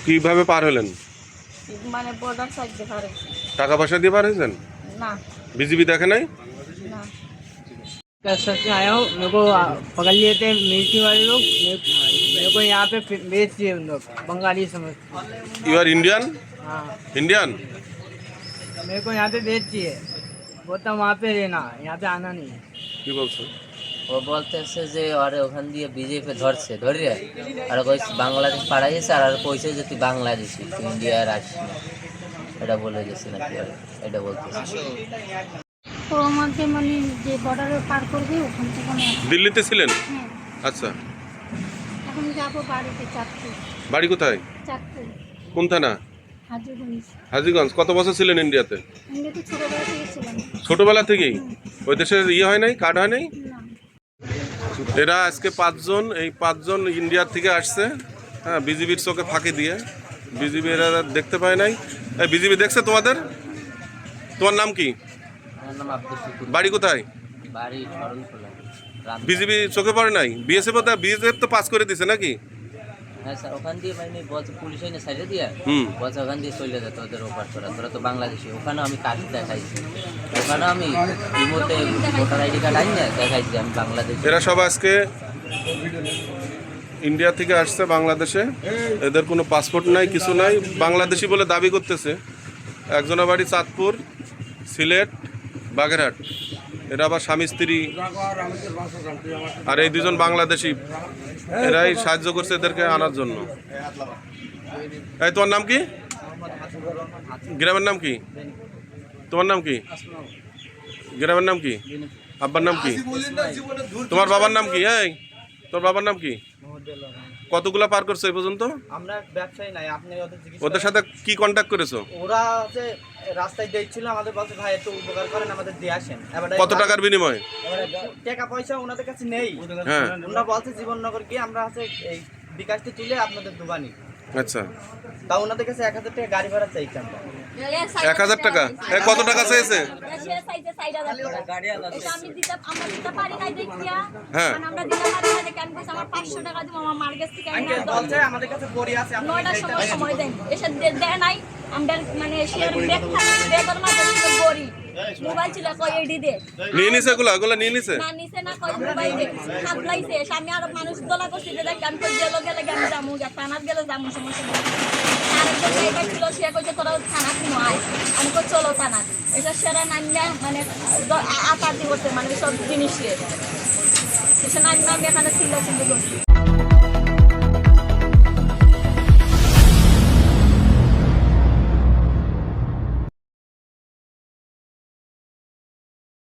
কিভাবে পার হলেন? মানে বর্ডার সাইড দিয়ে পার হয়েছে। টাকা পয়সা দিয়ে পার হয়েছেন? না বিজিবি দেখে নাই? না। कल से आया हूँ, मेरे को पकड़ लिए थे मिलिट्री वाले लोग। मेरे को यहाँ पे बेच दिए उन लोग, बंगाली समझ। You are Indian? हाँ, ইন্ডিয়ান? मेरे को यहाँ पे बेच दिए, बोलता वहाँ पे रहना, यहाँ पे आना नहीं। কি বলছো? ও বলতেছে যে আর ওখান দিয়ে বিজেপি ধরছে ধরে আর কইছে বাংলাদেশ পাঠাইছে আর কইছে যে তুই বাংলাদেশি, তুই ইন্ডিয়ার আসিস না, এটা বলে গেছে নাকি আর এটা বলতেছে। তো আমাকে মানে যে বর্ডারে পার করবে ওখান থেকে দিল্লিতে ছিলেন? হ্যাঁ, আচ্ছা, এখন যাবো বাড়িতে চাঁদপুর। বাড়ি কোথায়? চাঁদপুর কোন থানা? হাজিগঞ্জ। হাজীগঞ্জ। কত বছর ছিলেন ইন্ডিয়াতে? আমরা তো ছোটোবেলা থেকে ছিলাম। ছোটবেলা থেকেই? ওই দেশের হয় নাই, কার্ড হয় নাই? না, এরা আজকে 5 জন, এই 5 জন ইন্ডিয়ার থেকে আসছে। হ্যাঁ, বিজিবির চোখে ফাঁকি দিয়ে। বিজিবি এরা দেখতে পায় নাই। এই বিজিবি দেখছে তোমাদের? তোমার নাম কি? আমার নাম আব্দুল শুকুর, বাড়ি কোথায়? বাড়ি শরণখোলা। বিজিবি চোখে পড়ে নাই? বিএসএফ তো পাস করে দিছে নাকি? হ্যাঁ স্যার, ওখান দিয়ে মানে বলছে পুলিশ এনে সাইডে দিয়ে বলছে ওখান দিয়ে চলে যেত ওদের ওপার তোরা, তোরা তো বাংলাদেশি। ওখানেও আমি কাজ দেখাইছি, ওখানেও আমি রিমোটে ভোটার আইডি কার্ড আনি না দেখাইছি আমি বাংলাদেশি। এরা সব আজকে ইন্ডিয়া থেকে আসছে বাংলাদেশে। এদের কোনো পাসপোর্ট নাই, কিছু নাই, বাংলাদেশি বলে দাবি করতেছে। একজনের বাড়ি চাঁদপুর, সিলেট, বাগেরহাট। এরা আবার স্বামী স্ত্রী। আর এই 2 জন বাংলাদেশি, এরাই সাহায্য করছে এদেরকে আনার জন্য। এই তোমার নাম কি? গ্রামের নাম কি? তোমার নাম কি? গ্রামের নাম কি? আব্বার নাম কি? তোমার বাবার নাম কি? এই তোর বাবার নাম কি? কতগুলা পার করছো এই পর্যন্ত? আমরা ব্যবসায়ী নাই, আপনি ওদের জিজ্ঞেস ওদের সাথে কি কন্ট্যাক্ট করেছো? ওরা হচ্ছে রাস্তায় দেখছিল, আমাদের বলছে ভাই একটু উপকার করেন, আমাদের দিয়ে আসেন। কত টাকার বিনিময়ে? টাকা পয়সা ওনাদের কাছে নেই। হ্যাঁ, ওনারা বলছে জীবননগর গিয়ে আমরা হচ্ছে এই বিকাশটি তুলে আপনাদের দোকানি। আচ্ছা। তা ওনাদের কাছে 1000 টাকা গাড়ি ভাড়া চাইছি আমরা। 1000 টাকা? কত টাকা চেয়েছে? হ্যাঁ, বলছে আমাদের কাছে পড়ে আছে, মোবাইল ছিল কই এডি দে নিয়ে নিছে এগুলা নিয়ে নিছে? না নিছে না কই মোবাইল দে খাবলাইছে। আমি আর মানুষ দলা করছি যে দেখ আমি কই গেল গেলে আমি যামু যা থানাত গেলে যামু, সমস্যা নেই। আরেকজন জায়গা ছিল সে কইছে তোরা থানাত নিও আয়, আমি কই চলো থানাত। এটা সেরা নাইনা মানে আপাতি করতে মানে সব জিনিস সে নাইনা আমি এখানে ছিল কিন্তু